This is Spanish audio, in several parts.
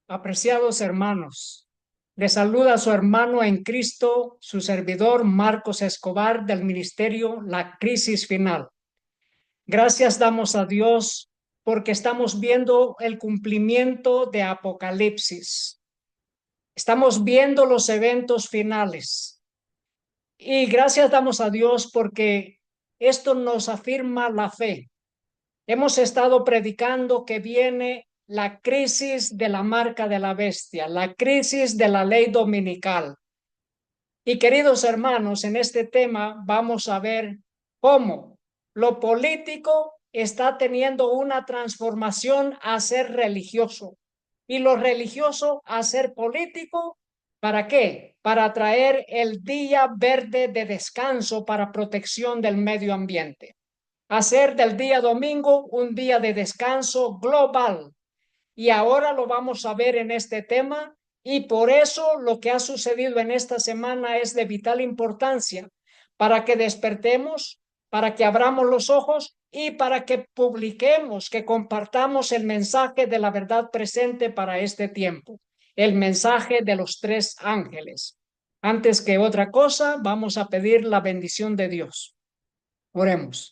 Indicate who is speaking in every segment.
Speaker 1: Apreciados hermanos, les saluda su hermano en Cristo, su servidor Marcos Escobar del ministerio La Crisis Final. Gracias damos a Dios porque estamos viendo el cumplimiento de Apocalipsis. Estamos viendo los eventos finales. Y gracias damos a Dios porque esto nos afirma la fe. Hemos estado predicando que viene la crisis de la marca de la bestia, la crisis de la ley dominical. Y queridos hermanos, en este tema vamos a ver cómo lo político está teniendo una transformación a ser religioso y lo religioso a ser político. ¿Para qué? Para traer el día verde de descanso para protección del medio ambiente, hacer del día domingo un día de descanso global. Y ahora lo vamos a ver en este tema, y por eso lo que ha sucedido en esta semana es de vital importancia para que despertemos, para que abramos los ojos y para que publiquemos, que compartamos el mensaje de la verdad presente para este tiempo, el mensaje de los tres ángeles. Antes que otra cosa, vamos a pedir la bendición de Dios. Oremos.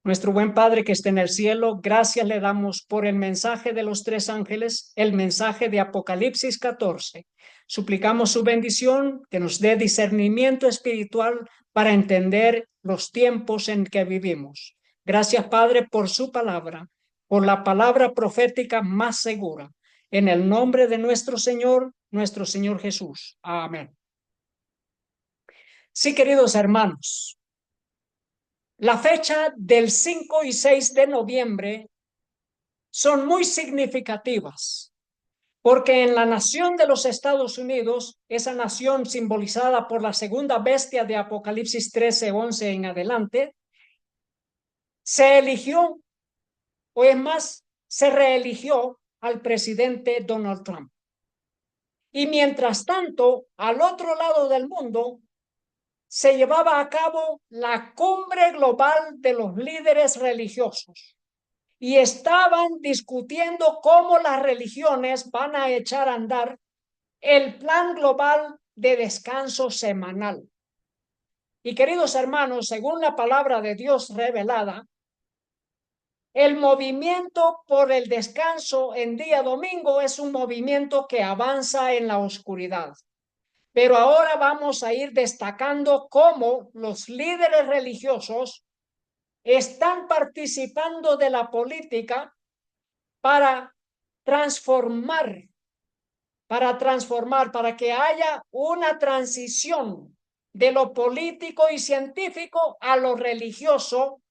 Speaker 1: Nuestro buen Padre que está en el cielo, gracias le damos por el mensaje de los tres ángeles, el mensaje de Apocalipsis 14. Suplicamos su bendición, que nos dé discernimiento espiritual para entender los tiempos en que vivimos. Gracias, Padre, por su palabra, por la palabra profética más segura. En el nombre de nuestro Señor Jesús. Amén. Sí, queridos hermanos. La fecha del 5 y 6 de noviembre son muy significativas, porque en la nación de los Estados Unidos, esa nación simbolizada por la segunda bestia de Apocalipsis 13:11 en adelante, se eligió, o es más, se reeligió al presidente Donald Trump. Y mientras tanto, al otro lado del mundo, se llevaba a cabo la cumbre global de los líderes religiosos. Y estaban discutiendo cómo las religiones van a echar a andar el plan global de descanso semanal. Y queridos hermanos, según la palabra de Dios revelada, el movimiento por el descanso en día domingo es un movimiento que avanza en la oscuridad. Pero ahora vamos a ir destacando cómo los líderes religiosos están participando de la política para transformar, para que haya una transición de lo político y científico a lo religioso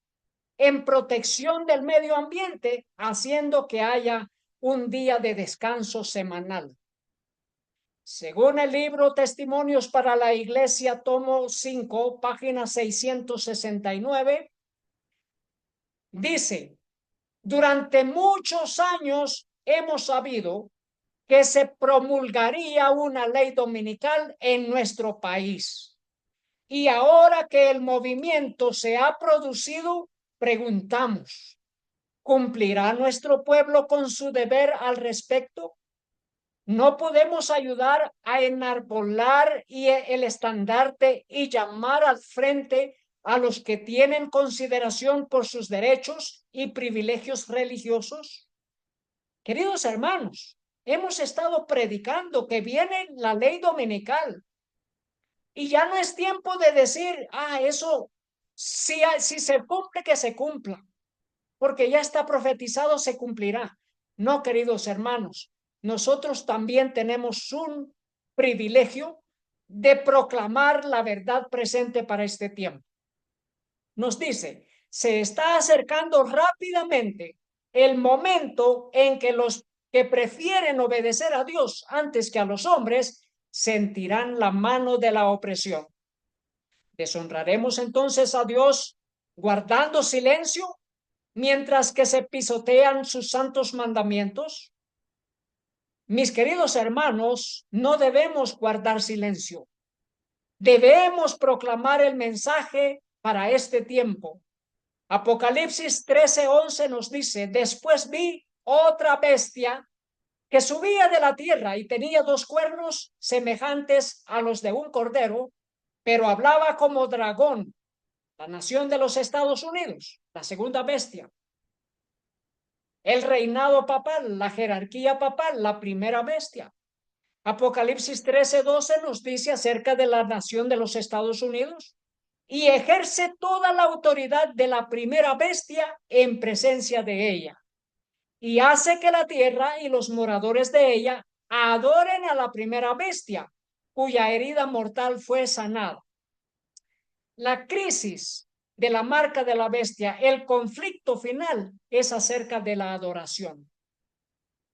Speaker 1: en protección del medio ambiente, haciendo que haya un día de descanso semanal. Según el libro Testimonios para la Iglesia, tomo 5, página 669, dice: durante muchos años hemos sabido que se promulgaría una ley dominical en nuestro país. Y ahora que el movimiento se ha producido, preguntamos, ¿cumplirá nuestro pueblo con su deber al respecto? ¿No podemos ayudar a enarbolar el estandarte y llamar al frente a los que tienen consideración por sus derechos y privilegios religiosos? Queridos hermanos, hemos estado predicando que viene la ley dominical y ya no es tiempo de decir, eso, si se cumple, que se cumpla, porque ya está profetizado, se cumplirá. No, queridos hermanos, nosotros también tenemos un privilegio de proclamar la verdad presente para este tiempo. Nos dice, se está acercando rápidamente el momento en que los que prefieren obedecer a Dios antes que a los hombres sentirán la mano de la opresión. ¿Deshonraremos entonces a Dios guardando silencio mientras que se pisotean sus santos mandamientos? Mis queridos hermanos, no debemos guardar silencio. Debemos proclamar el mensaje para este tiempo. Apocalipsis 13:11 nos dice, después vi otra bestia que subía de la tierra y tenía dos cuernos semejantes a los de un cordero, pero hablaba como dragón, la nación de los Estados Unidos, la segunda bestia. El reinado papal, la jerarquía papal, la primera bestia. Apocalipsis 13:12 nos dice acerca de la nación de los Estados Unidos y ejerce toda la autoridad de la primera bestia en presencia de ella y hace que la tierra y los moradores de ella adoren a la primera bestia, cuya herida mortal fue sanada. La crisis de la marca de la bestia, el conflicto final es acerca de la adoración.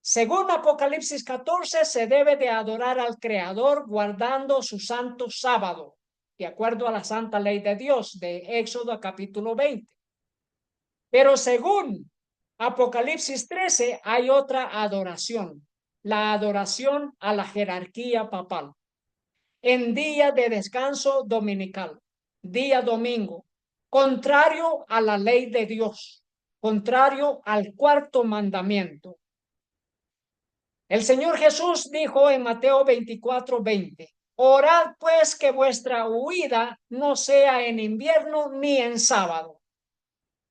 Speaker 1: Según Apocalipsis 14, se debe de adorar al Creador guardando su santo sábado, de acuerdo a la santa ley de Dios de Éxodo capítulo 20. Pero según Apocalipsis 13 hay otra adoración, la adoración a la jerarquía papal, en día de descanso dominical, día domingo, contrario a la ley de Dios, contrario al cuarto mandamiento. El Señor Jesús dijo en Mateo 24:20, orad pues que vuestra huida no sea en invierno ni en sábado.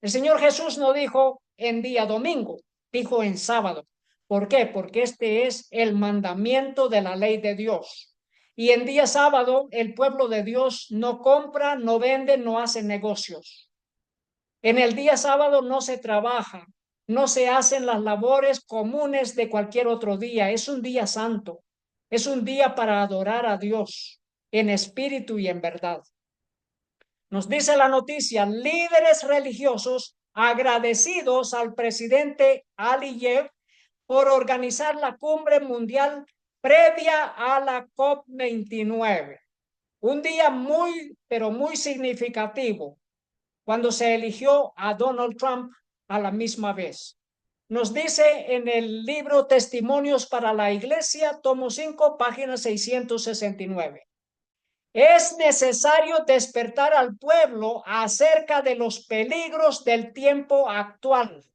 Speaker 1: El Señor Jesús no dijo en día domingo, dijo en sábado. ¿Por qué? Porque este es el mandamiento de la ley de Dios. Y en día sábado el pueblo de Dios no compra, no vende, no hace negocios. En el día sábado no se trabaja, no se hacen las labores comunes de cualquier otro día. Es un día santo, es un día para adorar a Dios en espíritu y en verdad. Nos dice la noticia, líderes religiosos agradecidos al presidente Aliyev por organizar la cumbre mundial previa a la COP29. Un día muy, pero muy significativo, cuando se eligió a Donald Trump a la misma vez. Nos dice en el libro Testimonios para la Iglesia, tomo 5, página 669. Es necesario despertar al pueblo acerca de los peligros del tiempo actual.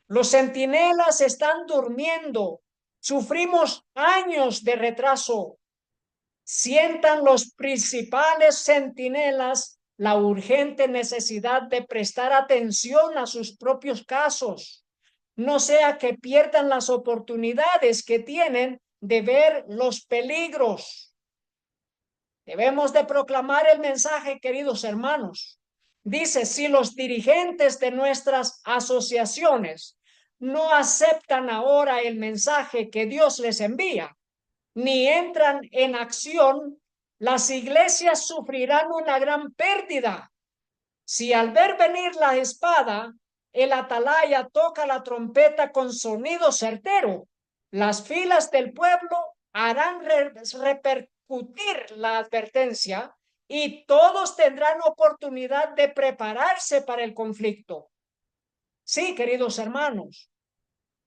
Speaker 1: Los centinelas están durmiendo. Sufrimos años de retraso. Sientan los principales centinelas la urgente necesidad de prestar atención a sus propios casos, no sea que pierdan las oportunidades que tienen de ver los peligros. Debemos de proclamar el mensaje, queridos hermanos. Dice, si los dirigentes de nuestras asociaciones no aceptan ahora el mensaje que Dios les envía, ni entran en acción, las iglesias sufrirán una gran pérdida. Si al ver venir la espada, el atalaya toca la trompeta con sonido certero, las filas del pueblo harán repercutir la advertencia y todos tendrán oportunidad de prepararse para el conflicto. Sí, queridos hermanos,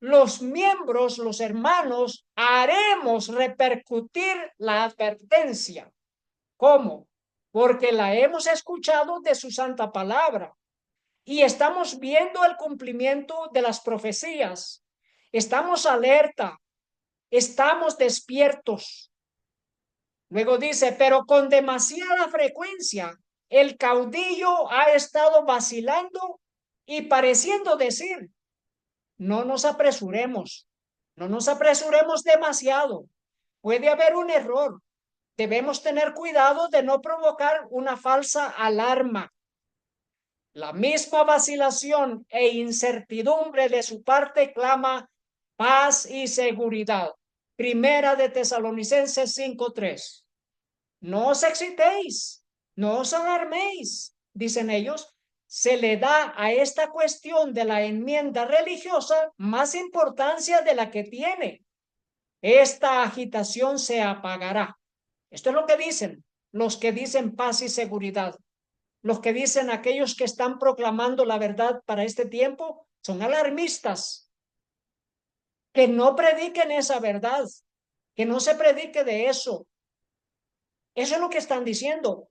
Speaker 1: los miembros, los hermanos, haremos repercutir la advertencia. ¿Cómo? Porque la hemos escuchado de su santa palabra y estamos viendo el cumplimiento de las profecías. Estamos alerta, estamos despiertos. Luego dice, pero con demasiada frecuencia el caudillo ha estado vacilando y pareciendo decir, no nos apresuremos, no nos apresuremos demasiado. Puede haber un error. Debemos tener cuidado de no provocar una falsa alarma. La misma vacilación e incertidumbre de su parte clama paz y seguridad. Primera de Tesalonicenses 5:3. No os excitéis, no os alarméis, dicen ellos. Se le da a esta cuestión de la enmienda religiosa más importancia de la que tiene. Esta agitación se apagará. Esto es lo que dicen los que dicen paz y seguridad. Los que dicen aquellos que están proclamando la verdad para este tiempo son alarmistas. Que no prediquen esa verdad, que no se predique de eso. Eso es lo que están diciendo.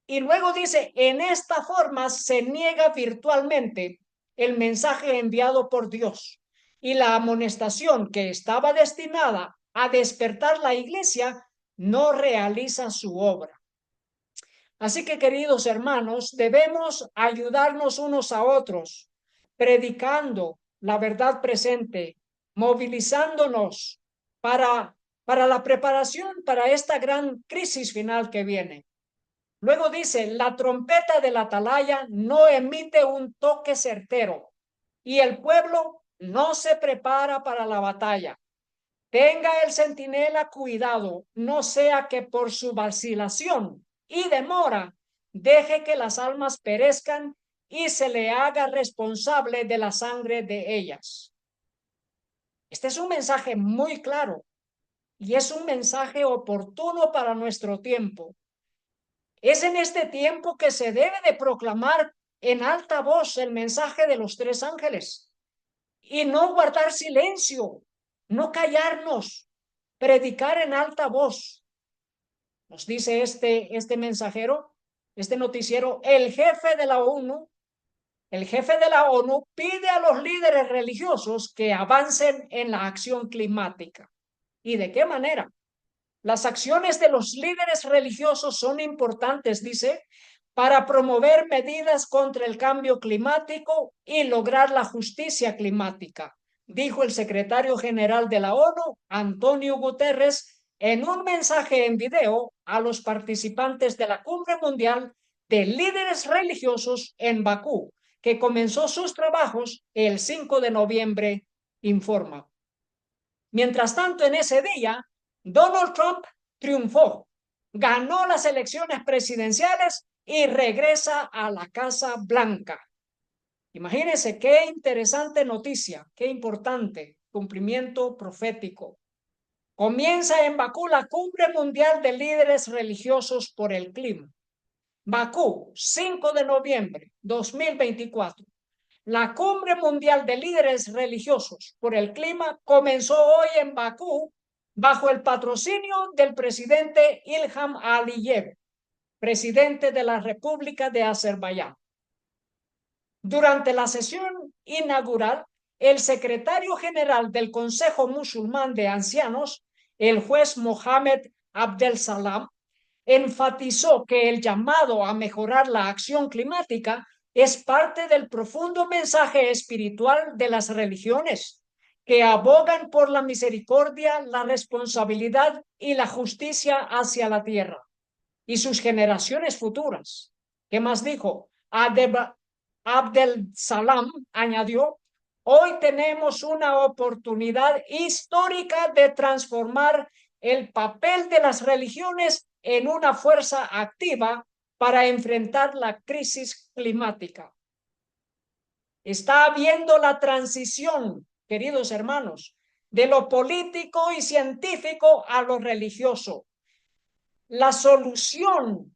Speaker 1: Y luego dice, en esta forma se niega virtualmente el mensaje enviado por Dios y la amonestación que estaba destinada a despertar la iglesia no realiza su obra. Así que, queridos hermanos, debemos ayudarnos unos a otros, predicando la verdad presente, movilizándonos para la preparación para esta gran crisis final que viene. Luego dice, la trompeta de la atalaya no emite un toque certero y el pueblo no se prepara para la batalla. Tenga el centinela cuidado, no sea que por su vacilación y demora deje que las almas perezcan y se le haga responsable de la sangre de ellas. Este es un mensaje muy claro y es un mensaje oportuno para nuestro tiempo. Es en este tiempo que se debe de proclamar en alta voz el mensaje de los tres ángeles y no guardar silencio, no callarnos, predicar en alta voz. Nos dice este mensajero, este noticiero, el jefe de la ONU pide a los líderes religiosos que avancen en la acción climática. ¿Y de qué manera? Las acciones de los líderes religiosos son importantes, dice, para promover medidas contra el cambio climático y lograr la justicia climática, dijo el secretario general de la ONU, Antonio Guterres, en un mensaje en video a los participantes de la Cumbre Mundial de Líderes Religiosos en Bakú, que comenzó sus trabajos el 5 de noviembre, informa. Mientras tanto, en ese día, Donald Trump triunfó, ganó las elecciones presidenciales y regresa a la Casa Blanca. Imagínense qué interesante noticia, qué importante cumplimiento profético. Comienza en Bakú la Cumbre Mundial de Líderes Religiosos por el Clima. Bakú, 5 de noviembre 2024. La Cumbre Mundial de Líderes Religiosos por el Clima comenzó hoy en Bakú bajo el patrocinio del presidente Ilham Aliyev, presidente de la República de Azerbaiyán. Durante la sesión inaugural, el secretario general del Consejo Musulmán de Ancianos, el juez Mohammed Abdel Salam, enfatizó que el llamado a mejorar la acción climática es parte del profundo mensaje espiritual de las religiones, que abogan por la misericordia, la responsabilidad y la justicia hacia la tierra y sus generaciones futuras. ¿Qué más dijo? Abdel Salam añadió, hoy tenemos una oportunidad histórica de transformar el papel de las religiones en una fuerza activa para enfrentar la crisis climática. Está habiendo la transición, queridos hermanos, de lo político y científico a lo religioso. La solución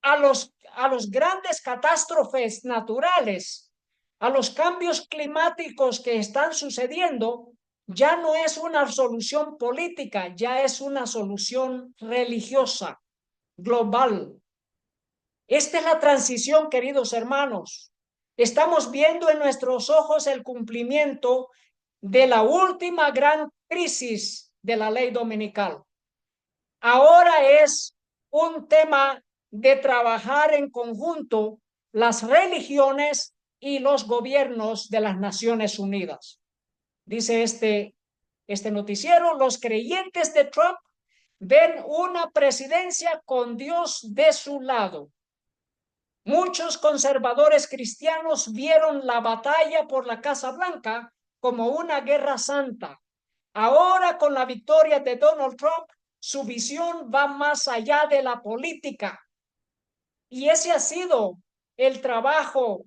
Speaker 1: a los grandes catástrofes naturales, a los cambios climáticos que están sucediendo, ya no es una solución política, ya es una solución religiosa, global. Esta es la transición, queridos hermanos. Estamos viendo en nuestros ojos el cumplimiento de la última gran crisis de la ley dominical. Ahora es un tema de trabajar en conjunto las religiones y los gobiernos de las Naciones Unidas. Dice este noticiero, los creyentes de Trump ven una presidencia con Dios de su lado. Muchos conservadores cristianos vieron la batalla por la Casa Blanca como una guerra santa. Ahora, con la victoria de Donald Trump, su visión va más allá de la política. Y ese ha sido el trabajo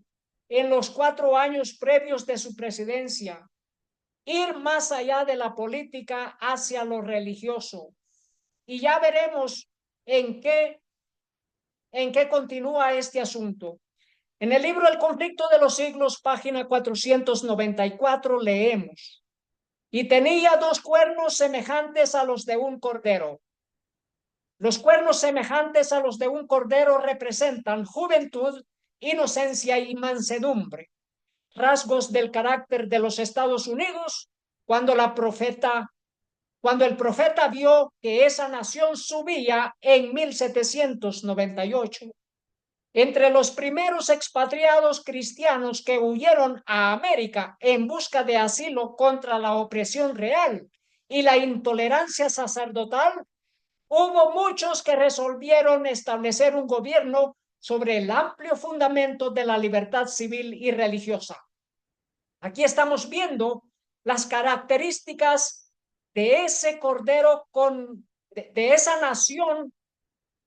Speaker 1: en los 4 años previos de su presidencia. Ir más allá de la política hacia lo religioso. Y ya veremos en qué continúa este asunto. En el libro El conflicto de los siglos, página 494, leemos: y tenía 2 cuernos semejantes a los de un cordero. Los cuernos semejantes a los de un cordero representan juventud, inocencia y mansedumbre. rasgos del carácter de los Estados Unidos cuando el profeta vio que esa nación subía en 1798. Entre los primeros expatriados cristianos que huyeron a América en busca de asilo contra la opresión real y la intolerancia sacerdotal, hubo muchos que resolvieron establecer un gobierno sobre el amplio fundamento de la libertad civil y religiosa. Aquí estamos viendo las características de ese cordero de esa nación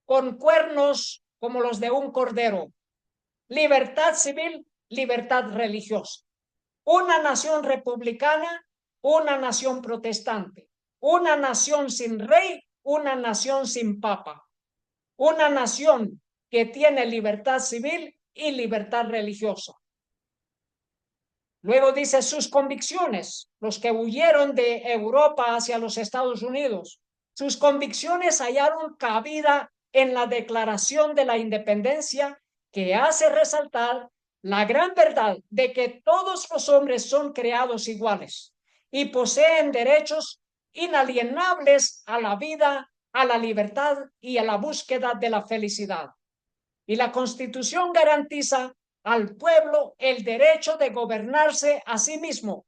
Speaker 1: con cuernos como los de un cordero. Libertad civil, libertad religiosa. Una nación republicana, una nación protestante. Una nación sin rey, una nación sin papa. Una nación que tiene libertad civil y libertad religiosa. Luego dice sus convicciones, los que huyeron de Europa hacia los Estados Unidos. Sus convicciones hallaron cabida en la Declaración de la Independencia, que hace resaltar la gran verdad de que todos los hombres son creados iguales y poseen derechos inalienables a la vida, a la libertad y a la búsqueda de la felicidad. Y la Constitución garantiza al pueblo el derecho de gobernarse a sí mismo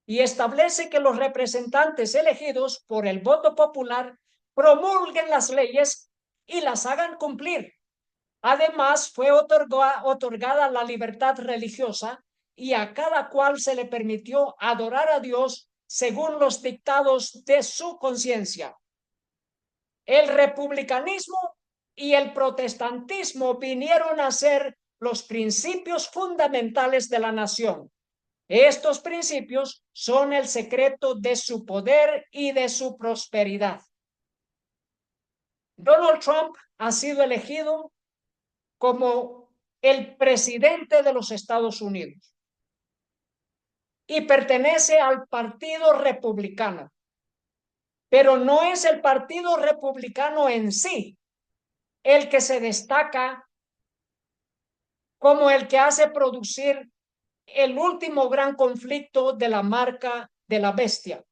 Speaker 1: y establece que los representantes elegidos por el voto popular promulguen las leyes y las hagan cumplir. Además, fue otorgada la libertad religiosa y a cada cual se le permitió adorar a Dios según los dictados de su conciencia. El republicanismo y el protestantismo vinieron a ser los principios fundamentales de la nación. Estos principios son el secreto de su poder y de su prosperidad. Donald Trump ha sido elegido como el presidente de los Estados Unidos y pertenece al Partido Republicano, pero no es el Partido Republicano en sí el que se destaca como el que hace producir el último gran conflicto de la marca de la bestia.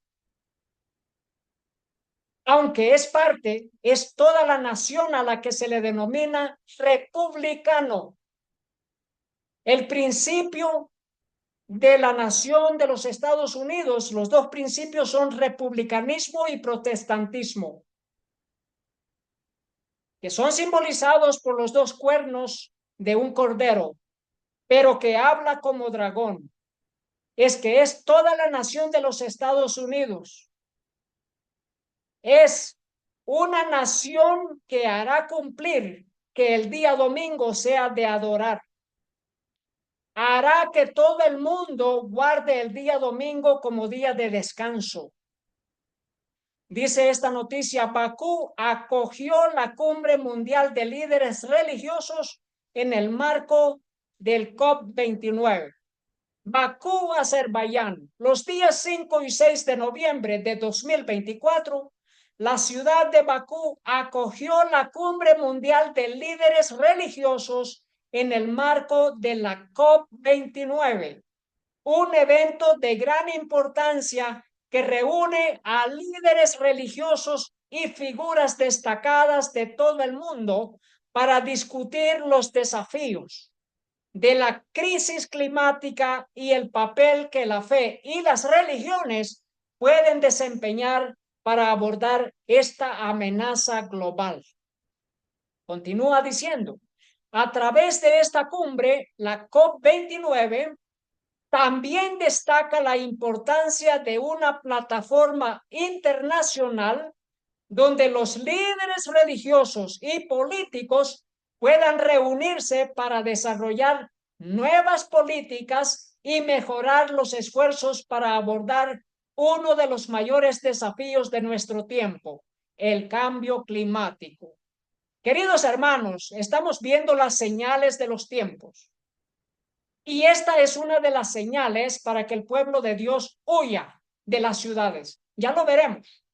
Speaker 1: Aunque es toda la nación a la que se le denomina republicano. El principio de la nación de los Estados Unidos, los dos principios son republicanismo y protestantismo, que son simbolizados por los dos cuernos de un cordero, pero que habla como dragón. Es que es toda la nación de los Estados Unidos. Es una nación que hará cumplir que el día domingo sea de adorar. Hará que todo el mundo guarde el día domingo como día de descanso. Dice esta noticia, Bakú acogió la cumbre mundial de líderes religiosos en el marco del COP29. Bakú, Azerbaiyán, los días 5 y 6 de noviembre de 2024, la ciudad de Bakú acogió la cumbre mundial de líderes religiosos en el marco de la COP29, un evento de gran importancia que reúne a líderes religiosos y figuras destacadas de todo el mundo para discutir los desafíos de la crisis climática y el papel que la fe y las religiones pueden desempeñar para abordar esta amenaza global. Continúa diciendo, a través de esta cumbre, la COP29 también destaca la importancia de una plataforma internacional donde los líderes religiosos y políticos puedan reunirse para desarrollar nuevas políticas y mejorar los esfuerzos para abordar uno de los mayores desafíos de nuestro tiempo, el cambio climático. Queridos hermanos, estamos viendo las señales de los tiempos. Y esta es una de las señales para que el pueblo de Dios huya de las ciudades. Ya lo veremos,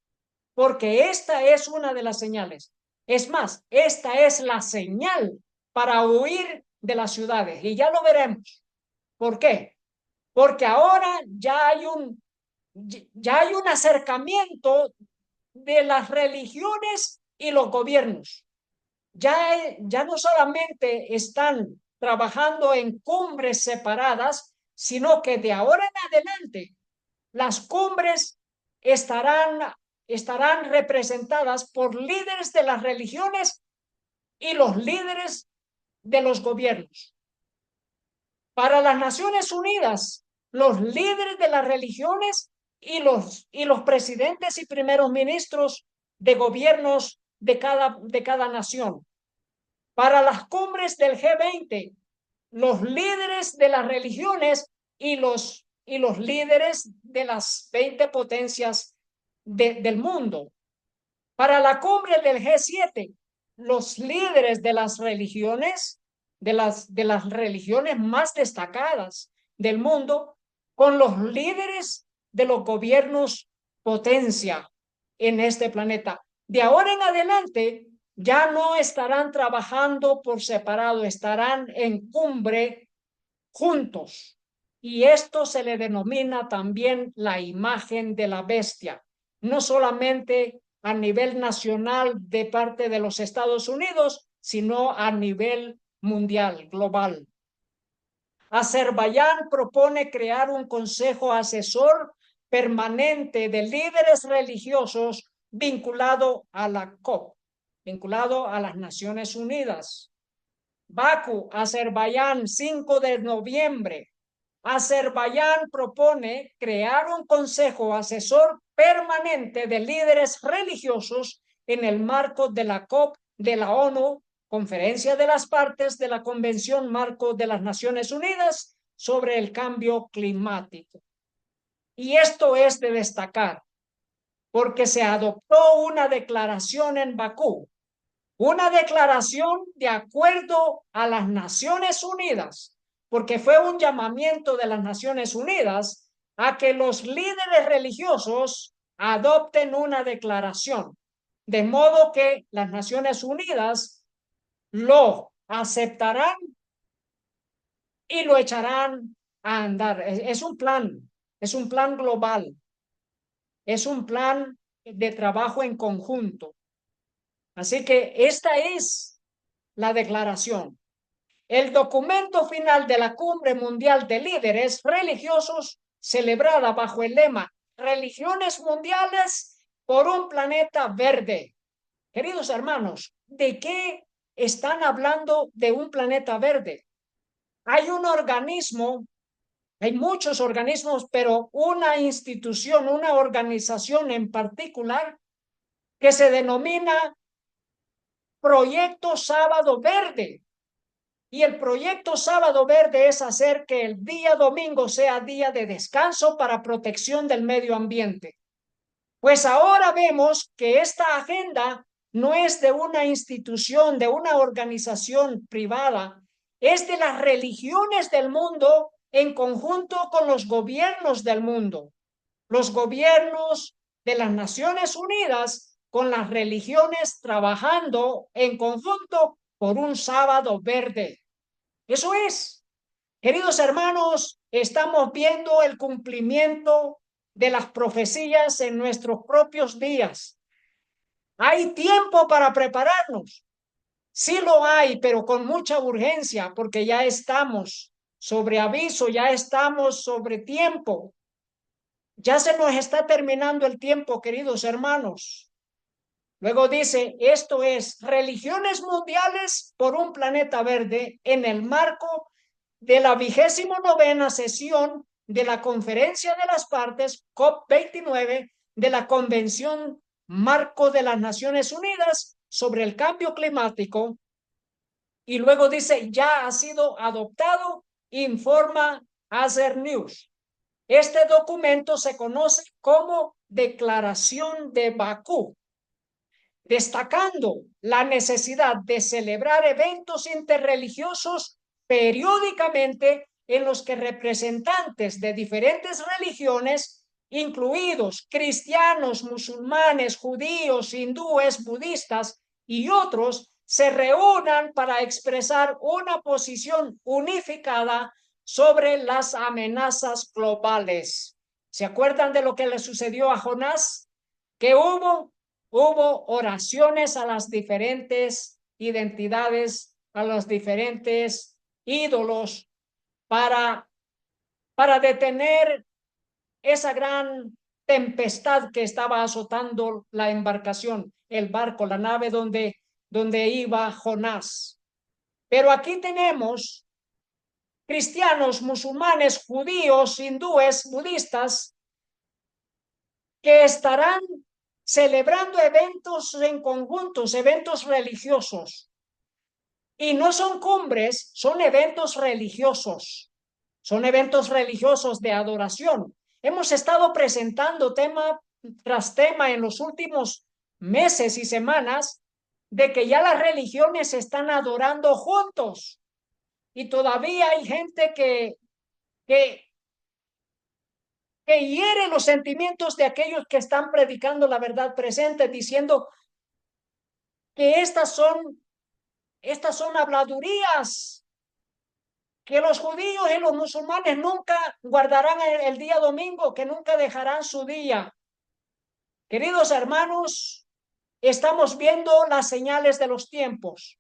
Speaker 1: porque esta es una de las señales. Es más, esta es la señal para huir de las ciudades y ya lo veremos. ¿Por qué? porque ahora ya hay un acercamiento de las religiones y los gobiernos. Ya no solamente están trabajando en cumbres separadas, sino que de ahora en adelante las cumbres estarán representadas por líderes de las religiones y los líderes de los gobiernos. Para las Naciones Unidas, los líderes de las religiones y los presidentes y primeros ministros de gobiernos de cada nación. Para las cumbres del G20, los líderes de las religiones y los líderes de las 20 potencias del mundo. Para la cumbre del G7, los líderes de las religiones, de las religiones más destacadas del mundo, con los líderes de los gobiernos potencia en este planeta. De ahora en adelante, ya no estarán trabajando por separado, estarán en cumbre juntos. Y esto se le denomina también la imagen de la bestia, no solamente a nivel nacional de parte de los Estados Unidos, sino a nivel mundial, global. Azerbaiyán propone crear un consejo asesor permanente de líderes religiosos vinculado a la COP, vinculado a las Naciones Unidas. Bakú, Azerbaiyán, 5 de noviembre. Azerbaiyán propone crear un consejo asesor permanente de líderes religiosos en el marco de la COP de la ONU, Conferencia de las Partes de la Convención Marco de las Naciones Unidas sobre el Cambio Climático. Y esto es de destacar, porque se adoptó una declaración en Bakú, una declaración de acuerdo a las Naciones Unidas, porque fue un llamamiento de las Naciones Unidas a que los líderes religiosos adopten una declaración, de modo que las Naciones Unidas lo aceptarán y lo echarán a andar. Es un plan global, es un plan de trabajo en conjunto. Así que esta es la declaración. El documento final de la Cumbre Mundial de Líderes Religiosos, celebrada bajo el lema Religiones Mundiales por un Planeta Verde. Queridos hermanos, ¿de qué están hablando de un planeta verde? Hay un organismo, hay muchos organismos, pero una institución, una organización en particular que se denomina Proyecto Sábado Verde. Y el proyecto Sábado Verde es hacer que el día domingo sea día de descanso para protección del medio ambiente. Pues ahora vemos que esta agenda no es de una institución, de una organización privada, es de las religiones del mundo en conjunto con los gobiernos del mundo. Los gobiernos de las Naciones Unidas con las religiones trabajando en conjunto por un sábado verde. Eso es, queridos hermanos, estamos viendo el cumplimiento de las profecías en nuestros propios días. Hay tiempo para prepararnos. Sí lo hay, pero con mucha urgencia, porque ya estamos sobre aviso, ya estamos sobre tiempo. Ya se nos está terminando el tiempo, queridos hermanos. Luego dice, esto es religiones mundiales por un planeta verde en el marco de la 29ª sesión de la Conferencia de las Partes, COP29, de la Convención Marco de las Naciones Unidas sobre el Cambio Climático. Y luego dice, ya ha sido adoptado, informa Azer News. Este documento se conoce como Declaración de Bakú, destacando la necesidad de celebrar eventos interreligiosos periódicamente en los que representantes de diferentes religiones, incluidos cristianos, musulmanes, judíos, hindúes, budistas y otros, se reúnan para expresar una posición unificada sobre las amenazas globales. ¿Se acuerdan de lo que le sucedió a Jonás? Que hubo oraciones a las diferentes identidades, a los diferentes ídolos para detener esa gran tempestad que estaba azotando la embarcación, el barco, la nave donde iba Jonás. Pero aquí tenemos cristianos, musulmanes, judíos, hindúes, budistas, que estarán celebrando eventos en conjuntos, eventos religiosos. Y no son cumbres, son eventos religiosos. Son eventos religiosos de adoración. Hemos estado presentando tema tras tema en los últimos meses y semanas de que ya las religiones se están adorando juntos. Y todavía hay gente que, que hiere los sentimientos de aquellos que están predicando la verdad presente, diciendo que estas son habladurías, que los judíos y los musulmanes nunca guardarán el día domingo, que nunca dejarán su día. Queridos hermanos, estamos viendo las señales de los tiempos.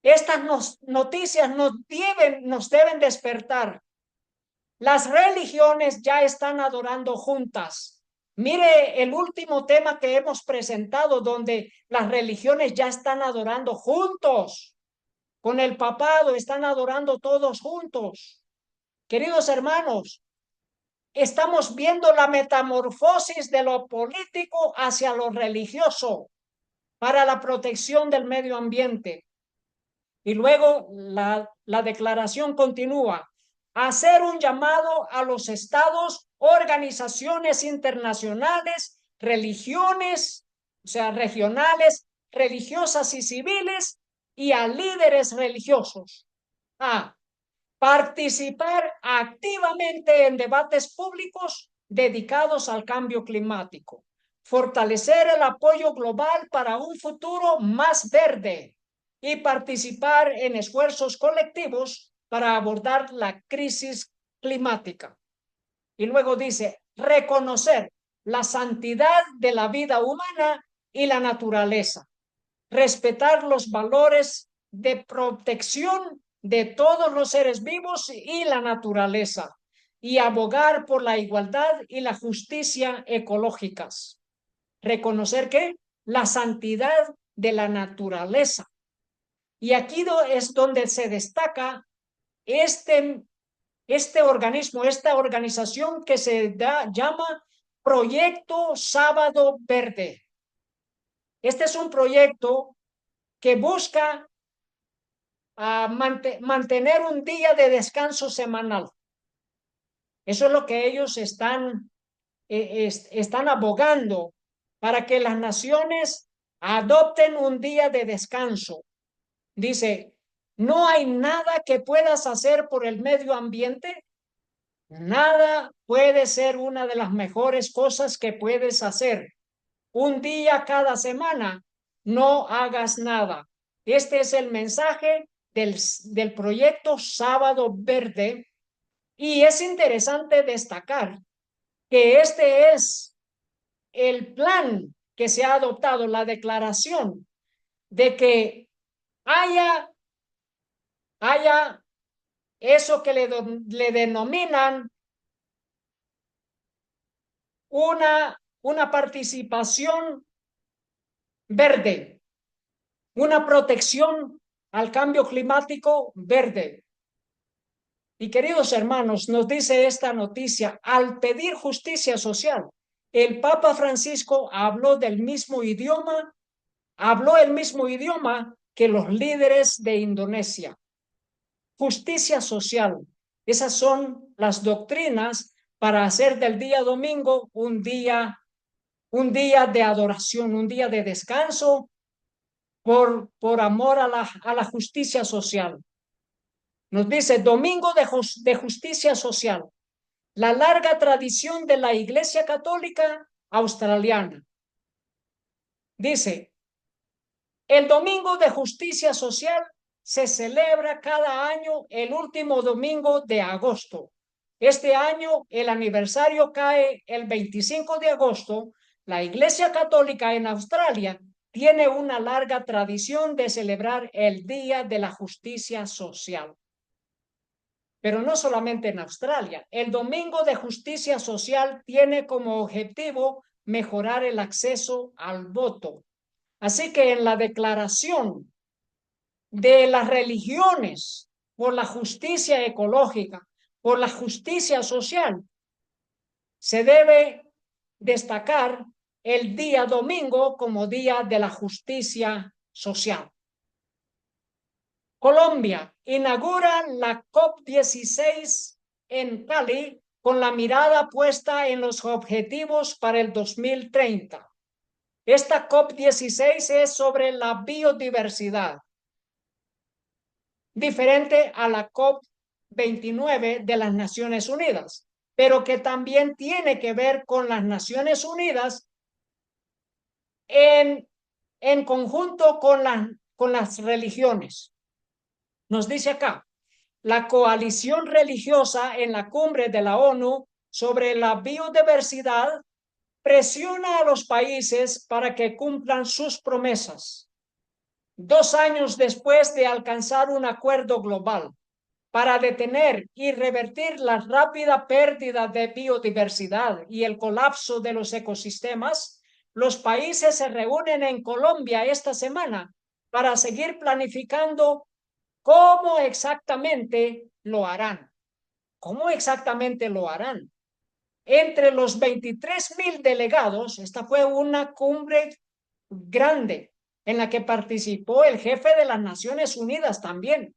Speaker 1: Estas noticias nos deben despertar. Las religiones ya están adorando juntas. Mire el último tema que hemos presentado, donde las religiones ya están adorando juntos. Con el papado están adorando todos juntos. Queridos hermanos, estamos viendo la metamorfosis de lo político hacia lo religioso para la protección del medio ambiente. Y luego la declaración continúa. Hacer un llamado a los estados, organizaciones internacionales, religiones, o sea, regionales, religiosas y civiles, y a líderes religiosos a participar activamente en debates públicos dedicados al cambio climático, fortalecer el apoyo global para un futuro más verde y participar en esfuerzos colectivos para abordar la crisis climática. Y luego dice, reconocer la santidad de la vida humana y la naturaleza, respetar los valores de protección de todos los seres vivos y la naturaleza, y abogar por la igualdad y la justicia ecológicas. Reconocer que la santidad de la naturaleza. Y aquí es donde se destaca este organismo, esta organización que se llama Proyecto Sábado Verde. Este es un proyecto que busca mantener un día de descanso semanal. Eso es lo que ellos están abogando, para que las naciones adopten un día de descanso. Dice, no hay nada que puedas hacer por el medio ambiente. Nada puede ser una de las mejores cosas que puedes hacer. Un día cada semana, no hagas nada. Este es el mensaje del proyecto Sábado Verde, y es interesante destacar que este es el plan que se ha adoptado, la declaración de que haya eso que le denominan una participación verde, una protección al cambio climático verde. Y queridos hermanos, nos dice esta noticia, al pedir justicia social, el Papa Francisco habló el mismo idioma que los líderes de Indonesia. Justicia social. Esas son las doctrinas para hacer del día domingo un día de adoración, un día de descanso por amor a la justicia social. Nos dice Domingo de Justicia Social, la larga tradición de la Iglesia Católica Australiana. Dice, el Domingo de Justicia Social se celebra cada año el último domingo de agosto. Este año el aniversario cae el 25 de agosto. La Iglesia Católica en Australia tiene una larga tradición de celebrar el Día de la Justicia Social. Pero no solamente en Australia. El Domingo de Justicia Social tiene como objetivo mejorar el acceso al voto. Así que en la Declaración de las Religiones por la Justicia Ecológica, por la Justicia Social, se debe destacar el día domingo como Día de la Justicia Social. Colombia inaugura la COP16 en Cali con la mirada puesta en los objetivos para el 2030. Esta COP16 es sobre la biodiversidad, diferente a la COP29 de las Naciones Unidas, pero que también tiene que ver con las Naciones Unidas en conjunto con las religiones. Nos dice acá, la coalición religiosa en la cumbre de la ONU sobre la biodiversidad presiona a los países para que cumplan sus promesas. 2 años después de alcanzar un acuerdo global para detener y revertir la rápida pérdida de biodiversidad y el colapso de los ecosistemas, los países se reúnen en Colombia esta semana para seguir planificando cómo exactamente lo harán. ¿Cómo exactamente lo harán? Entre los 23,000 delegados, esta fue una cumbre grande en la que participó el jefe de las Naciones Unidas también.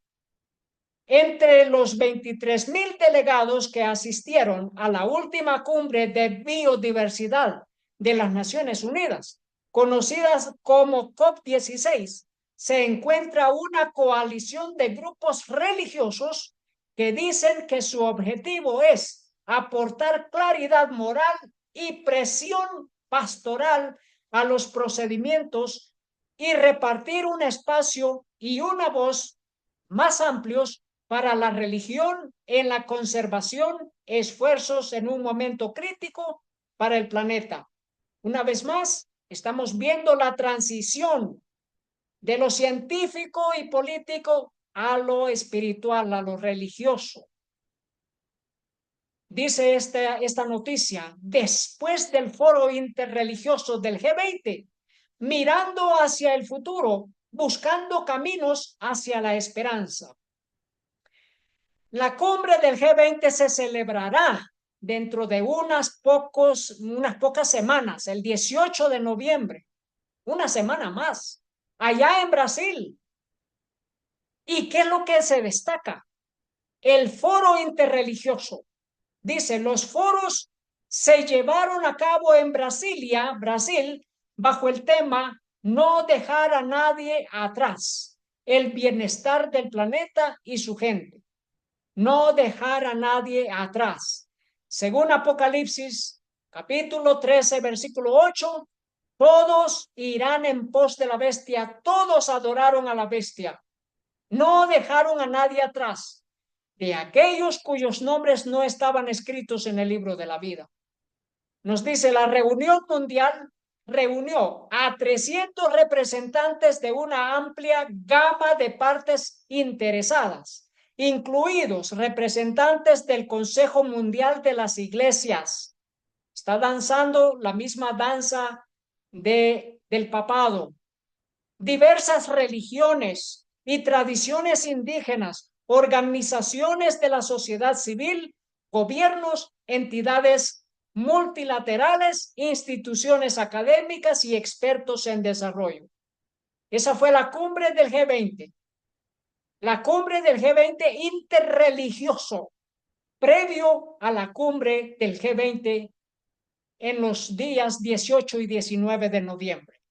Speaker 1: Entre los 23,000 delegados que asistieron a la última cumbre de biodiversidad de las Naciones Unidas, conocidas como COP16, se encuentra una coalición de grupos religiosos que dicen que su objetivo es aportar claridad moral y presión pastoral a los procedimientos y repartir un espacio y una voz más amplios para la religión en la conservación, esfuerzos en un momento crítico para el planeta. Una vez más, estamos viendo la transición de lo científico y político a lo espiritual, a lo religioso. Dice esta noticia, después del foro interreligioso del G20, mirando hacia el futuro, buscando caminos hacia la esperanza. La cumbre del G20 se celebrará dentro de unas pocas semanas, el 18 de noviembre, una semana más, allá en Brasil. ¿Y qué es lo que se destaca? El foro interreligioso. Dice, los foros se llevaron a cabo en Brasilia, Brasil, bajo el tema no dejar a nadie atrás, el bienestar del planeta y su gente. No dejar a nadie atrás. Según Apocalipsis, capítulo 13, versículo 8, todos irán en pos de la bestia, todos adoraron a la bestia. No dejaron a nadie atrás, de aquellos cuyos nombres no estaban escritos en el libro de la vida. Nos dice, la reunión mundial reunió a 300 representantes de una amplia gama de partes interesadas, incluidos representantes del Consejo Mundial de las Iglesias. Está danzando la misma danza del papado. Diversas religiones y tradiciones indígenas, organizaciones de la sociedad civil, gobiernos, entidades multilaterales, instituciones académicas y expertos en desarrollo. Esa fue la cumbre del G20. La cumbre del G20 interreligioso, previo a la cumbre del G20 en los días 18 y 19 de noviembre.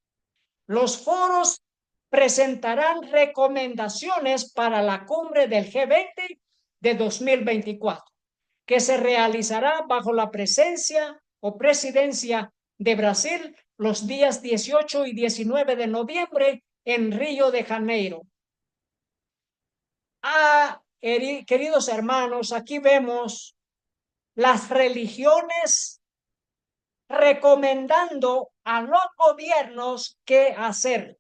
Speaker 1: Los foros presentarán recomendaciones para la cumbre del G20 de 2024, que se realizará bajo la presencia o presidencia de Brasil los días 18 y 19 de noviembre en Río de Janeiro. Queridos hermanos, aquí vemos las religiones recomendando a los gobiernos qué hacer.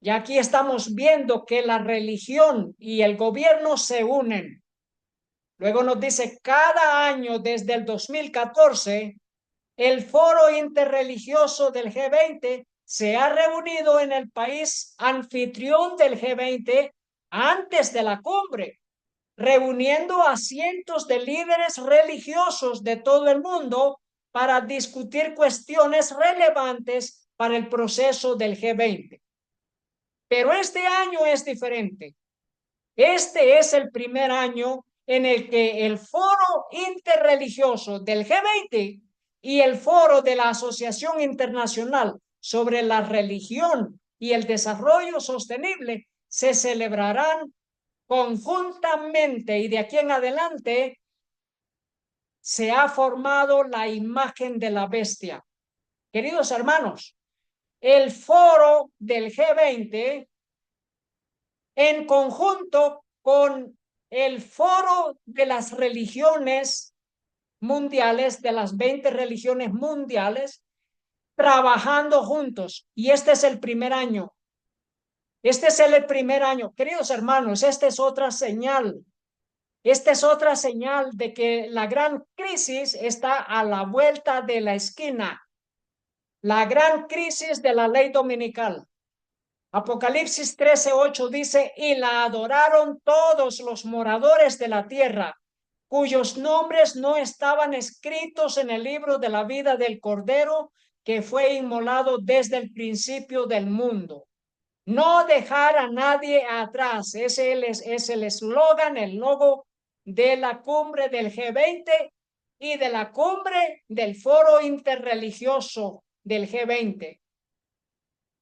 Speaker 1: Y aquí estamos viendo que la religión y el gobierno se unen. Luego nos dice, cada año desde el 2014, el Foro Interreligioso del G20 se ha reunido en el país anfitrión del G20 antes de la cumbre, reuniendo a cientos de líderes religiosos de todo el mundo para discutir cuestiones relevantes para el proceso del G20. Pero este año es diferente. Este es el primer año en el que el Foro Interreligioso del G20 y el Foro de la Asociación Internacional sobre la Religión y el Desarrollo Sostenible se celebrarán conjuntamente, y de aquí en adelante se ha formado la imagen de la bestia. Queridos hermanos, el foro del G20 en conjunto con el foro de las religiones mundiales, de las 20 religiones mundiales, trabajando juntos. Y este es el primer año. Este es el primer año. Queridos hermanos, esta es otra señal. Esta es otra señal de que la gran crisis está a la vuelta de la esquina. La gran crisis de la ley dominical. Apocalipsis 13:8 dice, y la adoraron todos los moradores de la tierra, cuyos nombres no estaban escritos en el libro de la vida del Cordero, que fue inmolado desde el principio del mundo. No dejar a nadie atrás. Ese es el eslogan, el logo de la cumbre del G20 y de la cumbre del foro interreligioso del G20.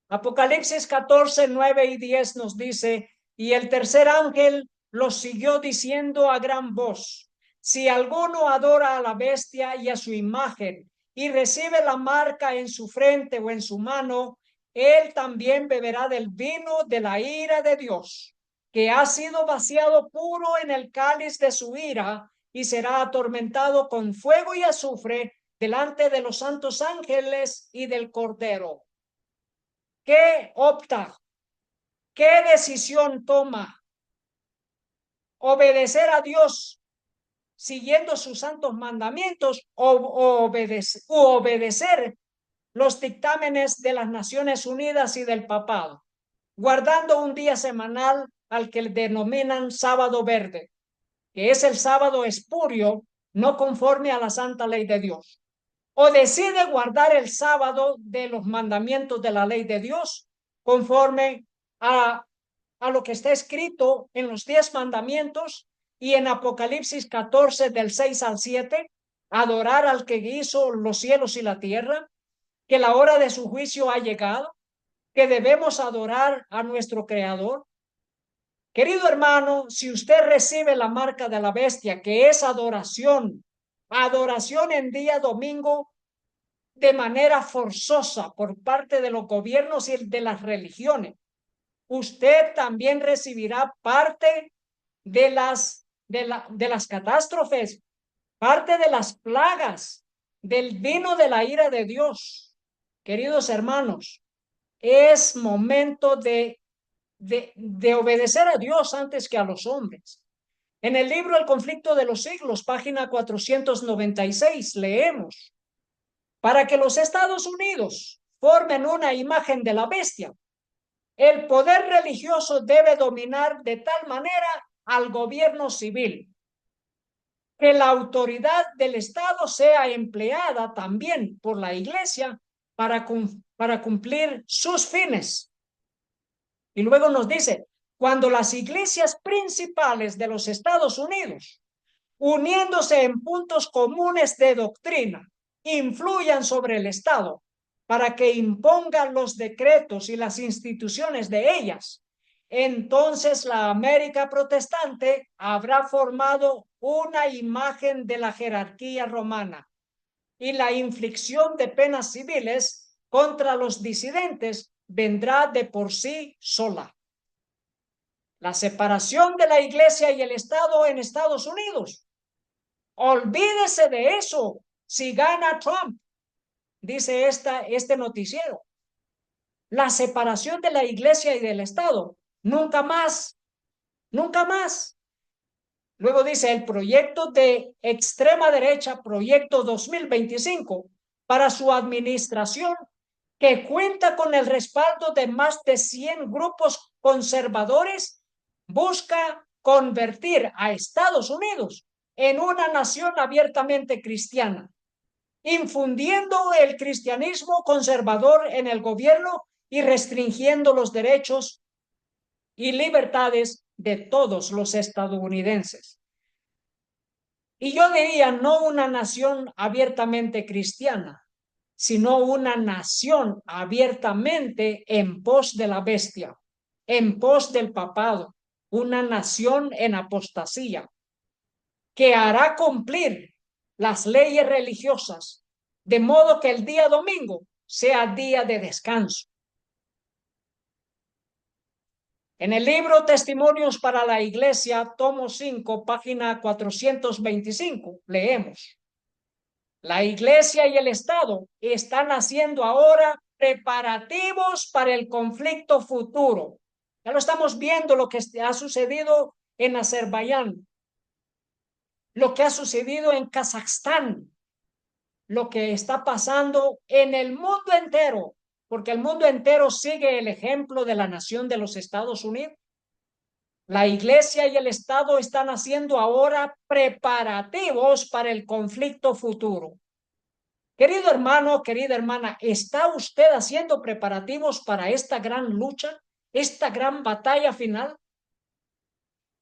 Speaker 1: Apocalipsis 14:9 y 10 nos dice, y el tercer ángel los siguió diciendo a gran voz, si alguno adora a la bestia y a su imagen y recibe la marca en su frente o en su mano, él también beberá del vino de la ira de Dios, que ha sido vaciado puro en el cáliz de su ira, y será atormentado con fuego y azufre delante de los santos ángeles y del Cordero. ¿Qué opta? ¿Qué decisión toma? ¿Obedecer a Dios siguiendo sus santos mandamientos o obedecer los dictámenes de las Naciones Unidas y del papado, guardando un día semanal al que denominan sábado verde, que es el sábado espurio, no conforme a la santa ley de Dios? ¿O decide guardar el sábado de los mandamientos de la ley de Dios conforme a lo que está escrito en los 10 mandamientos y en Apocalipsis 14 del 6 al 7, adorar al que hizo los cielos y la tierra, que la hora de su juicio ha llegado, que debemos adorar a nuestro Creador? Querido hermano, si usted recibe la marca de la bestia, que es adoración, adoración en día domingo de manera forzosa por parte de los gobiernos y de las religiones, usted también recibirá parte de las catástrofes, parte de las plagas, del vino de la ira de Dios. Queridos hermanos, es momento de obedecer a Dios antes que a los hombres. En el libro El conflicto de los siglos, página 496, leemos, para que los Estados Unidos formen una imagen de la bestia, el poder religioso debe dominar de tal manera al gobierno civil que la autoridad del Estado sea empleada también por la Iglesia para cumplir sus fines. Y luego nos dice, cuando las iglesias principales de los Estados Unidos, uniéndose en puntos comunes de doctrina, influyan sobre el Estado para que impongan los decretos y las instituciones de ellas, entonces la América protestante habrá formado una imagen de la jerarquía romana, y la inflicción de penas civiles contra los disidentes vendrá de por sí sola. la separación de la iglesia y el Estado en Estados Unidos. Olvídese de eso si gana Trump, dice este noticiero. La separación de la iglesia y del Estado. Nunca más, nunca más. Luego dice el proyecto de extrema derecha, proyecto 2025, para su administración, que cuenta con el respaldo de más de 100 grupos conservadores, busca convertir a Estados Unidos en una nación abiertamente cristiana, infundiendo el cristianismo conservador en el gobierno y restringiendo los derechos y libertades de todos los estadounidenses. Y yo diría, no una nación abiertamente cristiana, sino una nación abiertamente en pos de la bestia, en pos del papado, una nación en apostasía, que hará cumplir las leyes religiosas, de modo que el día domingo sea día de descanso. En el libro Testimonios para la Iglesia, tomo 5, página 425, leemos: la Iglesia y el Estado están haciendo ahora preparativos para el conflicto futuro. Ya lo estamos viendo, lo que ha sucedido en Azerbaiyán, lo que ha sucedido en Kazajstán, lo que está pasando en el mundo entero, porque el mundo entero sigue el ejemplo de la nación de los Estados Unidos. La iglesia y el Estado están haciendo ahora preparativos para el conflicto futuro. Querido hermano, querida hermana, ¿está usted haciendo preparativos para esta gran lucha, esta gran batalla final?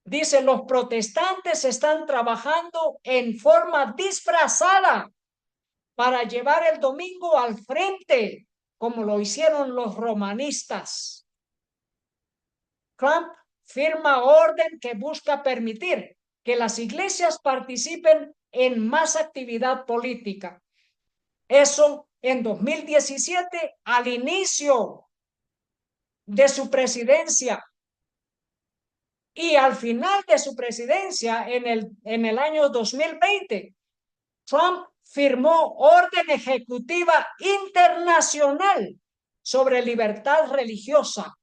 Speaker 1: Dice, los protestantes están trabajando en forma disfrazada para llevar el domingo al frente, como lo hicieron los romanistas. Trump firma orden que busca permitir que las iglesias participen en más actividad política. Eso en 2017, al inicio de su presidencia, y al final de su presidencia, en el año 2020, Trump firmó orden ejecutiva internacional sobre libertad religiosa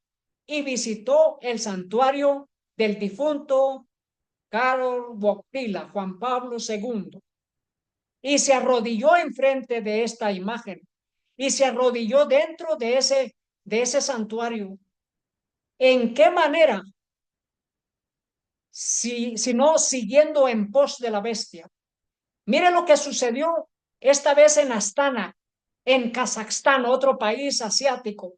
Speaker 1: y visitó el santuario del difunto Karol Wojtyla, Juan Pablo II, y se arrodilló enfrente de esta imagen y se arrodilló dentro de ese santuario. ¿En qué manera? Si no siguiendo en pos de la bestia. Mire lo que sucedió esta vez en Astana, en Kazajstán, otro país asiático.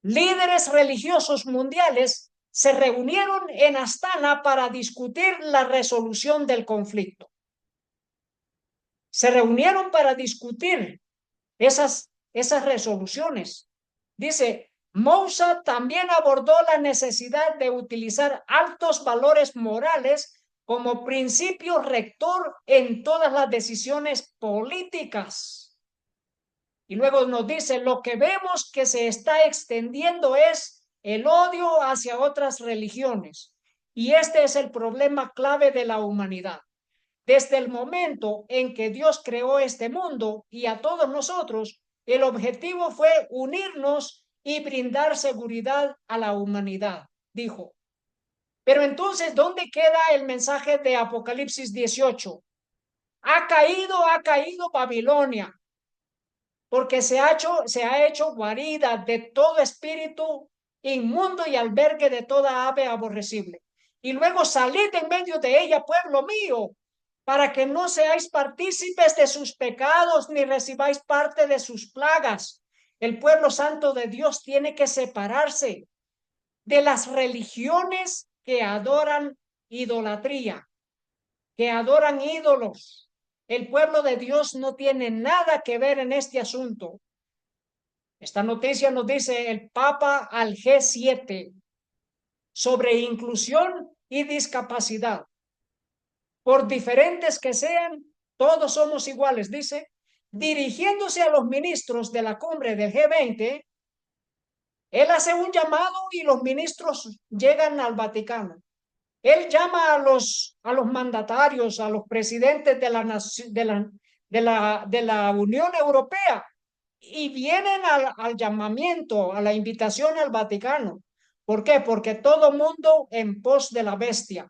Speaker 1: Líderes religiosos mundiales se reunieron en Astana para discutir la resolución del conflicto. Se reunieron para discutir esas resoluciones. Dice, Moussa también abordó la necesidad de utilizar altos valores morales como principio rector en todas las decisiones políticas. Y luego nos dice, lo que vemos que se está extendiendo es el odio hacia otras religiones. Y este es el problema clave de la humanidad. Desde el momento en que Dios creó este mundo y a todos nosotros, el objetivo fue unirnos y brindar seguridad a la humanidad, dijo. Pero entonces, ¿dónde queda el mensaje de Apocalipsis 18? Ha caído Babilonia, porque se ha hecho guarida de todo espíritu inmundo y albergue de toda ave aborrecible. Y luego salid en medio de ella, pueblo mío, para que no seáis partícipes de sus pecados ni recibáis parte de sus plagas. El pueblo santo de Dios tiene que separarse de las religiones que adoran idolatría, que adoran ídolos. El pueblo de Dios no tiene nada que ver en este asunto. Esta noticia nos dice el Papa al G7 sobre inclusión y discapacidad. Por diferentes que sean, todos somos iguales, dice, dirigiéndose a los ministros de la cumbre del G20, Él hace un llamado y los ministros llegan al Vaticano. Él llama a los mandatarios, a los presidentes de la Unión Europea y vienen al llamamiento, a la invitación al Vaticano. ¿Por qué? Porque todo mundo en pos de la bestia.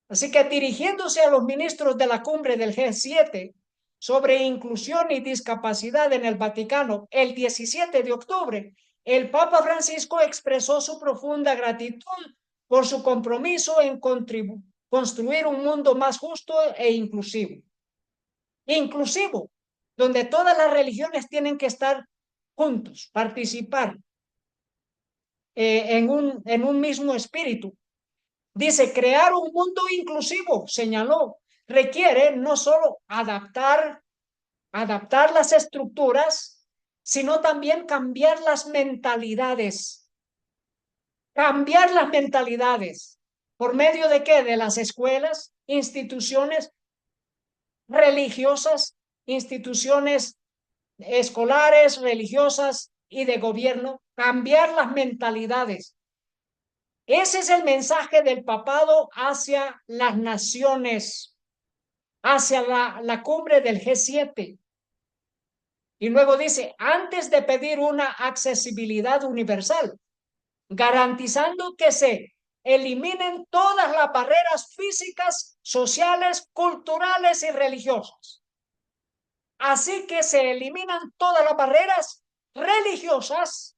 Speaker 1: Así que dirigiéndose a los ministros de la cumbre del G7 sobre inclusión y discapacidad en el Vaticano el 17 de octubre, el Papa Francisco expresó su profunda gratitud por su compromiso en construir un mundo más justo e inclusivo. Inclusivo, donde todas las religiones tienen que estar juntos, participar en un mismo espíritu. Dice, crear un mundo inclusivo, señaló, requiere no solo adaptar las estructuras, sino también cambiar las mentalidades. Cambiar las mentalidades. ¿Por medio de qué? De las escuelas, instituciones religiosas, instituciones escolares, religiosas y de gobierno. Cambiar las mentalidades. Ese es el mensaje del papado hacia las naciones, hacia la cumbre del G7. Y luego dice, antes de pedir una accesibilidad universal, garantizando que se eliminen todas las barreras físicas, sociales, culturales y religiosas. Así que se eliminan todas las barreras religiosas,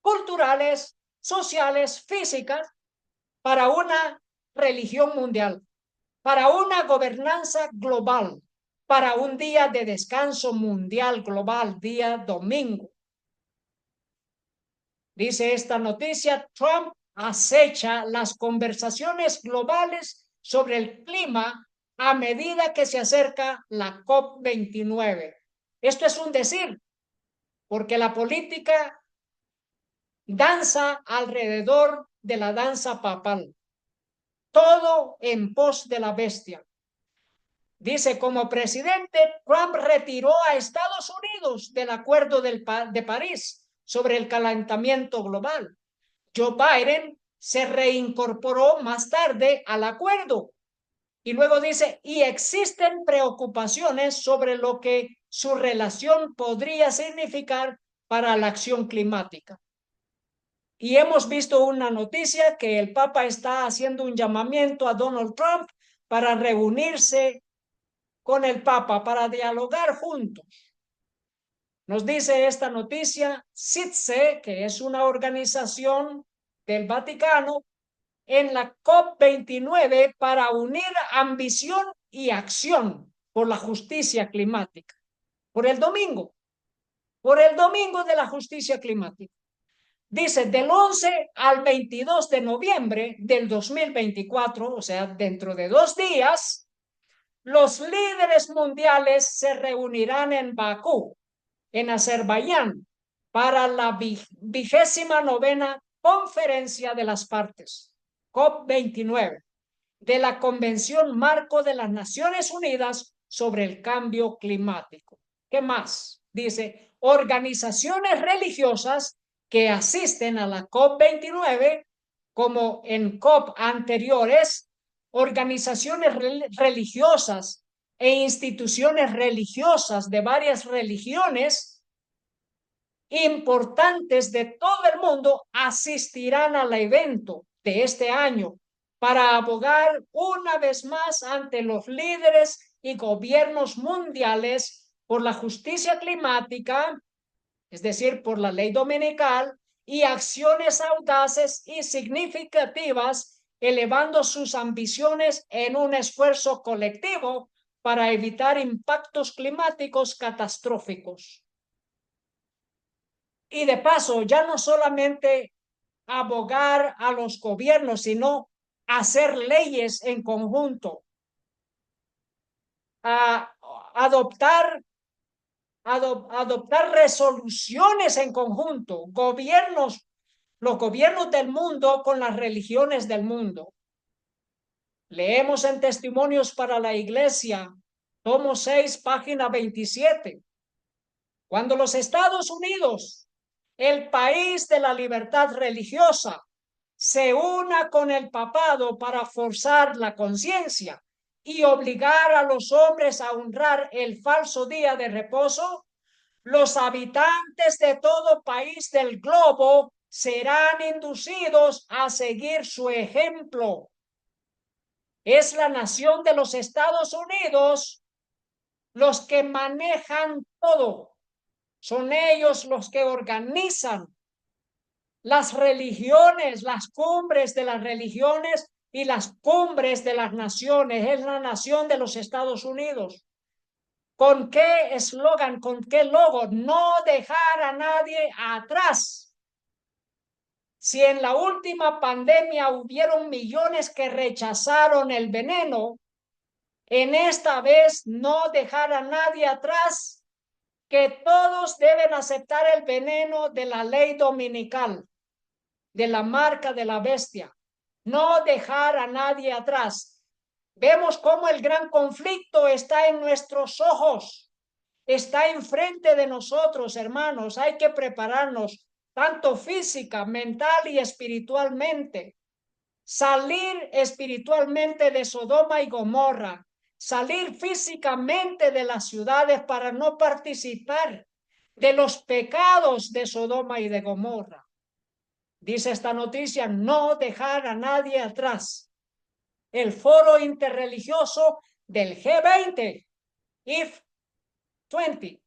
Speaker 1: culturales, sociales, físicas, para una religión mundial, para una gobernanza global, para un día de descanso mundial global, día domingo. Dice esta noticia, Trump acecha las conversaciones globales sobre el clima a medida que se acerca la COP29. Esto es un decir, porque la política danza alrededor de la danza papal, todo en pos de la bestia. Dice, como presidente, Trump retiró a Estados Unidos del Acuerdo de París sobre el calentamiento global. Joe Biden se reincorporó más tarde al acuerdo. Y luego dice, y existen preocupaciones sobre lo que su relación podría significar para la acción climática. Y hemos visto una noticia que el Papa está haciendo un llamamiento a Donald Trump para reunirse con el Papa, para dialogar juntos. Nos dice esta noticia, SITSE, que es una organización del Vaticano, en la COP29 para unir ambición y acción por la justicia climática. Por el domingo de la justicia climática. Dice, del 11 al 22 de noviembre del 2024, o sea, dentro de 2 días, los líderes mundiales se reunirán en Bakú, en Azerbaiyán, para la 29ª Conferencia de las Partes, COP29, de la Convención Marco de las Naciones Unidas sobre el Cambio Climático. ¿Qué más? Dice, organizaciones religiosas que asisten a la COP29, como en COP anteriores, organizaciones religiosas e instituciones religiosas de varias religiones importantes de todo el mundo asistirán al evento de este año para abogar una vez más ante los líderes y gobiernos mundiales por la justicia climática, es decir, por la ley dominical, y acciones audaces y significativas, elevando sus ambiciones en un esfuerzo colectivo para evitar impactos climáticos catastróficos. Y de paso, ya no solamente abogar a los gobiernos, sino hacer leyes en conjunto, a adoptar resoluciones en conjunto, los gobiernos del mundo con las religiones del mundo. Leemos en Testimonios para la Iglesia, tomo 6, página 27. Cuando los Estados Unidos el país de la libertad religiosa, se una con el papado para forzar la conciencia y obligar a los hombres a honrar el falso día de reposo, los habitantes de todo país del globo serán inducidos a seguir su ejemplo. Es la nación de los Estados Unidos los que manejan todo. Son ellos los que organizan las religiones, las cumbres de las religiones y las cumbres de las naciones. Es la nación de los Estados Unidos. ¿Con qué eslogan, con qué logo? No dejar a nadie atrás. Si en la última pandemia hubieron millones que rechazaron el veneno, en esta vez no dejar a nadie atrás, que todos deben aceptar el veneno de la ley dominical, de la marca de la bestia. No dejar a nadie atrás. Vemos cómo el gran conflicto está en nuestros ojos, está enfrente de nosotros, hermanos. Hay que prepararnos tanto física, mental y espiritualmente. Salir espiritualmente de Sodoma y Gomorra, salir físicamente de las ciudades para no participar de los pecados de Sodoma y de Gomorra. Dice esta noticia, no dejar a nadie atrás. El foro interreligioso del G20, IF20,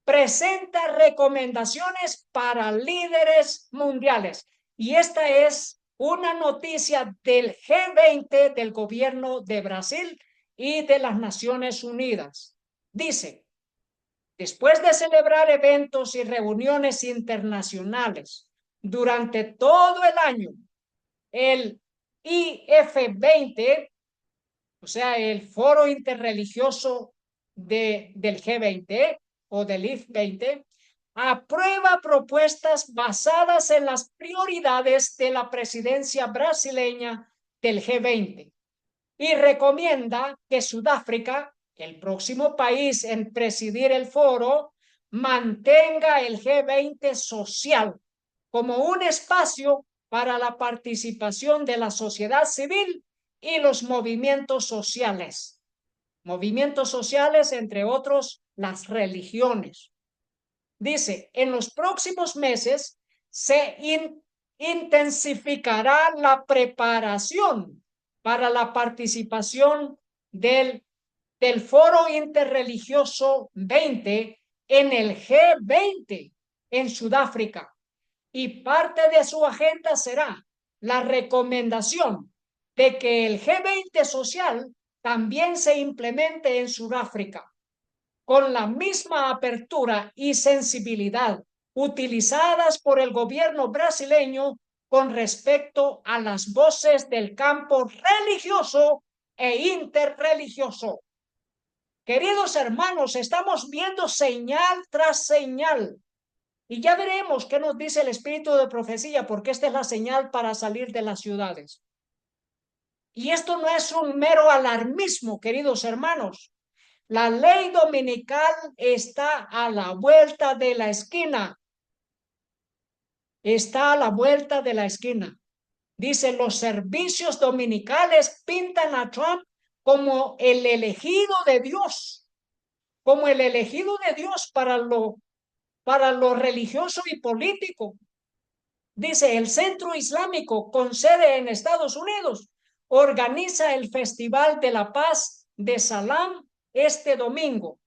Speaker 1: presenta recomendaciones para líderes mundiales. Y esta es una noticia del G20 del gobierno de Brasil y de las Naciones Unidas. Dice, después de celebrar eventos y reuniones internacionales durante todo el año, el IF20, o sea, el foro interreligioso del G20 o del IF20, aprueba propuestas basadas en las prioridades de la presidencia brasileña del G20 y recomienda que Sudáfrica, el próximo país en presidir el foro, mantenga el G20 social como un espacio para la participación de la sociedad civil y los movimientos sociales. Movimientos sociales, entre otros, las religiones. Dice, en los próximos meses se intensificará la preparación para la participación del Foro Interreligioso 20 en el G20 en Sudáfrica. Y parte de su agenda será la recomendación de que el G20 social también se implemente en Sudáfrica con la misma apertura y sensibilidad utilizadas por el gobierno brasileño con respecto a las voces del campo religioso e interreligioso. Queridos hermanos, estamos viendo señal tras señal y ya veremos qué nos dice el espíritu de profecía, porque esta es la señal para salir de las ciudades. Y esto no es un mero alarmismo, queridos hermanos. La ley dominical está a la vuelta de la esquina. Está a la vuelta de la esquina. Dice, los servicios dominicales pintan a Trump como el elegido de Dios, como el elegido de Dios para lo religioso y político. Dice, el Centro Islámico con sede en Estados Unidos organiza el Festival de la Paz de Salam este domingo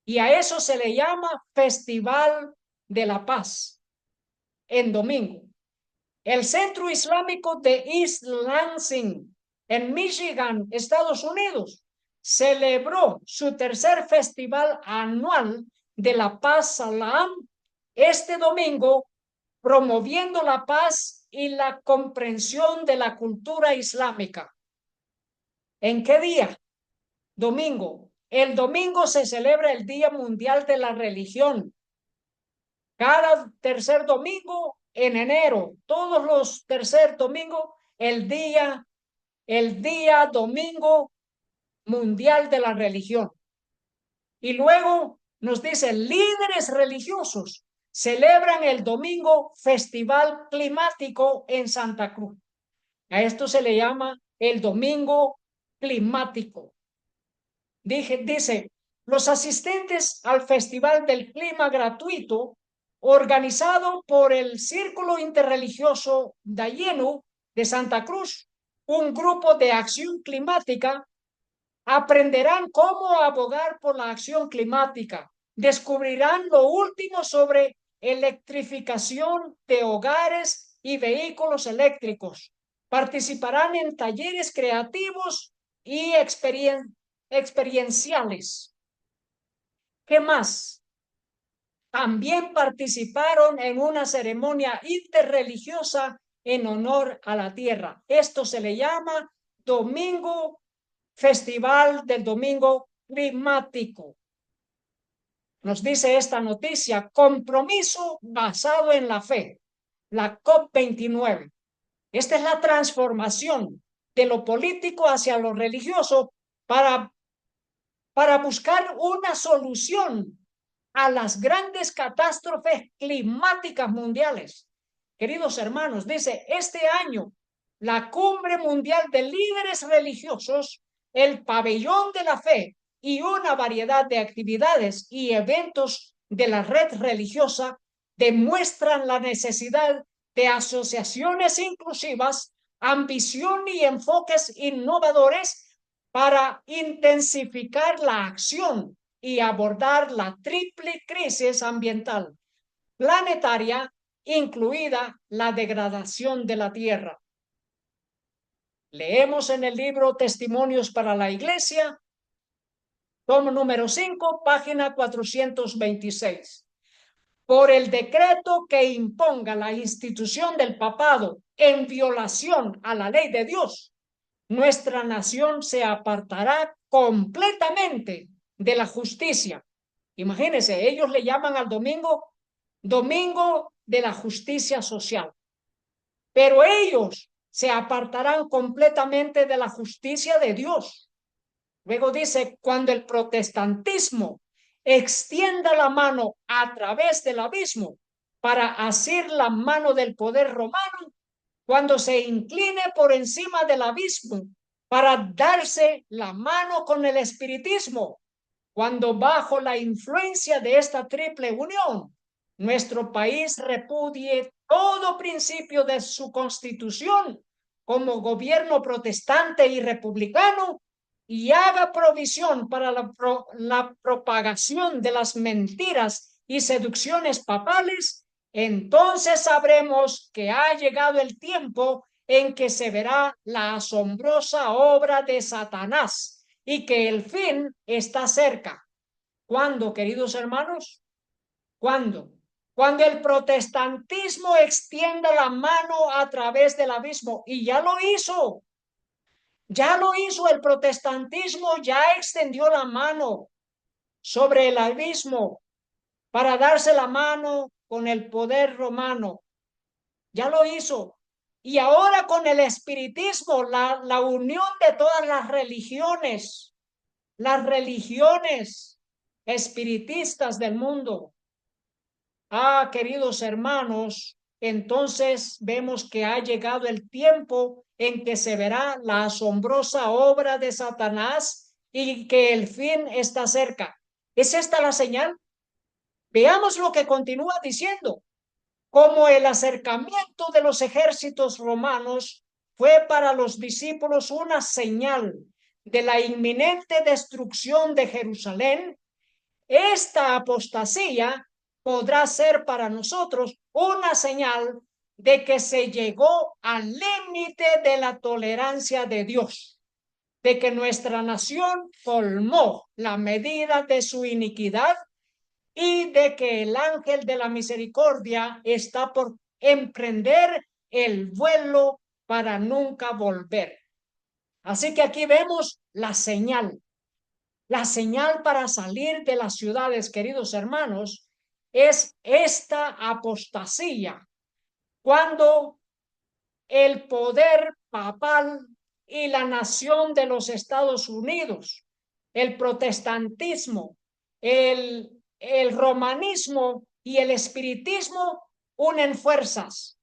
Speaker 1: y a eso se le llama Festival de la Paz en domingo. El Centro Islámico de East Lansing en Michigan, Estados Unidos, celebró su tercer festival anual de la Paz Salam este domingo, promoviendo la paz y la comprensión de la cultura islámica. ¿En qué día? Domingo. El domingo se celebra el Día Mundial de la Religión. Cada tercer domingo en enero, todos los tercer domingo, el día domingo mundial de la religión. Y luego nos dice líderes religiosos celebran el domingo Festival Climático en Santa Cruz. A esto se le llama el domingo climático. Dice, los asistentes al Festival del Clima gratuito, organizado por el Círculo Interreligioso Dayenu de Santa Cruz, un grupo de acción climática, aprenderán cómo abogar por la acción climática, descubrirán lo último sobre electrificación de hogares y vehículos eléctricos, participarán en talleres creativos y experienciales. ¿Qué más? También participaron en una ceremonia interreligiosa en honor a la tierra. Esto se le llama Festival del Domingo Climático. Nos dice esta noticia, compromiso basado en la fe, la COP29. Esta es la transformación de lo político hacia lo religioso para buscar una solución a las grandes catástrofes climáticas mundiales. Queridos hermanos, dice, este año la Cumbre Mundial de Líderes Religiosos, el Pabellón de la Fe y una variedad de actividades y eventos de la red religiosa demuestran la necesidad de asociaciones inclusivas, ambición y enfoques innovadores para intensificar la acción y abordar la triple crisis ambiental planetaria, incluida la degradación de la Tierra. Leemos en el libro Testimonios para la Iglesia, tomo número 5, página 426. Por el decreto que imponga la institución del papado en violación a la ley de Dios, nuestra nación se apartará completamente de la justicia. Imagínense, ellos le llaman al domingo de la justicia social, pero ellos se apartarán completamente de la justicia de Dios. Luego dice, cuando el protestantismo extienda la mano a través del abismo para asir la mano del poder romano, cuando se incline por encima del abismo para darse la mano con el espiritismo, cuando bajo la influencia de esta triple unión, nuestro país repudie todo principio de su constitución como gobierno protestante y republicano y haga provisión para la propagación de las mentiras y seducciones papales, entonces sabremos que ha llegado el tiempo en que se verá la asombrosa obra de Satanás y que el fin está cerca. ¿Cuándo, queridos hermanos? ¿Cuándo? Cuando el protestantismo extienda la mano a través del abismo, y ya lo hizo. Ya lo hizo el protestantismo, ya extendió la mano sobre el abismo para darse la mano con el poder romano. Ya lo hizo. Y ahora con el espiritismo, la unión de todas las religiones espiritistas del mundo. Queridos hermanos, entonces vemos que ha llegado el tiempo en que se verá la asombrosa obra de Satanás y que el fin está cerca. ¿Es esta la señal? Veamos lo que continúa diciendo. Como el acercamiento de los ejércitos romanos fue para los discípulos una señal de la inminente destrucción de Jerusalén, esta apostasía podrá ser para nosotros una señal de que se llegó al límite de la tolerancia de Dios, de que nuestra nación colmó la medida de su iniquidad y de que el ángel de la misericordia está por emprender el vuelo para nunca volver. Así que aquí vemos la señal para salir de las ciudades, queridos hermanos, es esta apostasía, cuando el poder papal y la nación de los Estados Unidos, el protestantismo, el romanismo y el espiritismo unen fuerzas.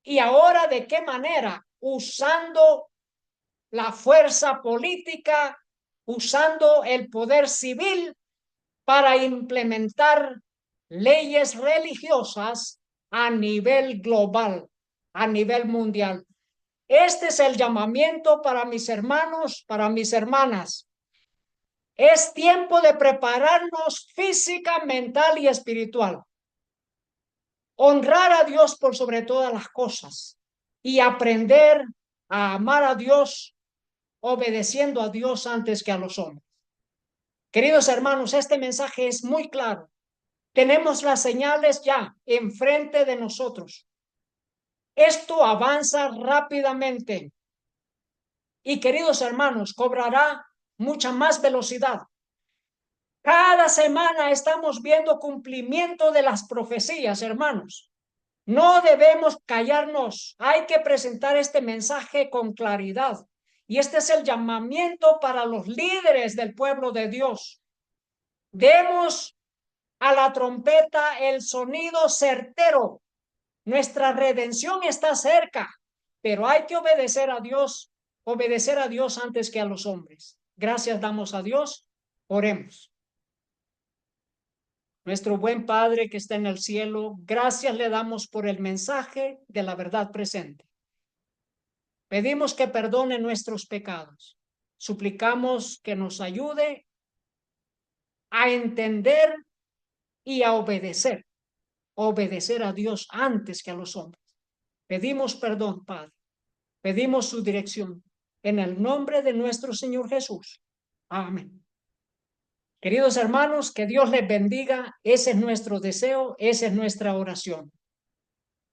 Speaker 1: ¿Y ahora de qué manera? Usando la fuerza política, usando el poder civil para implementar leyes religiosas a nivel global, a nivel mundial. Este es el llamamiento para mis hermanos, para mis hermanas. Es tiempo de prepararnos física, mental y espiritual. Honrar a Dios por sobre todas las cosas y aprender a amar a Dios obedeciendo a Dios antes que a los hombres. Queridos hermanos, este mensaje es muy claro. Tenemos las señales ya enfrente de nosotros. Esto avanza rápidamente y, queridos hermanos, cobrará mucha más velocidad. Cada semana estamos viendo cumplimiento de las profecías, hermanos. No debemos callarnos. Hay que presentar este mensaje con claridad. Y este es el llamamiento para los líderes del pueblo de Dios. Demos a la trompeta el sonido certero. Nuestra redención está cerca, pero hay que obedecer a Dios antes que a los hombres. Gracias damos a Dios. Oremos. Nuestro buen Padre que está en el cielo, gracias le damos por el mensaje de la verdad presente. Pedimos que perdone nuestros pecados. Suplicamos que nos ayude a entender y a obedecer a Dios antes que a los hombres. Pedimos perdón, Padre. Pedimos su dirección en el nombre de nuestro Señor Jesús. Amén. Queridos hermanos, que Dios les bendiga. Ese es nuestro deseo, esa es nuestra oración.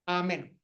Speaker 1: Amén.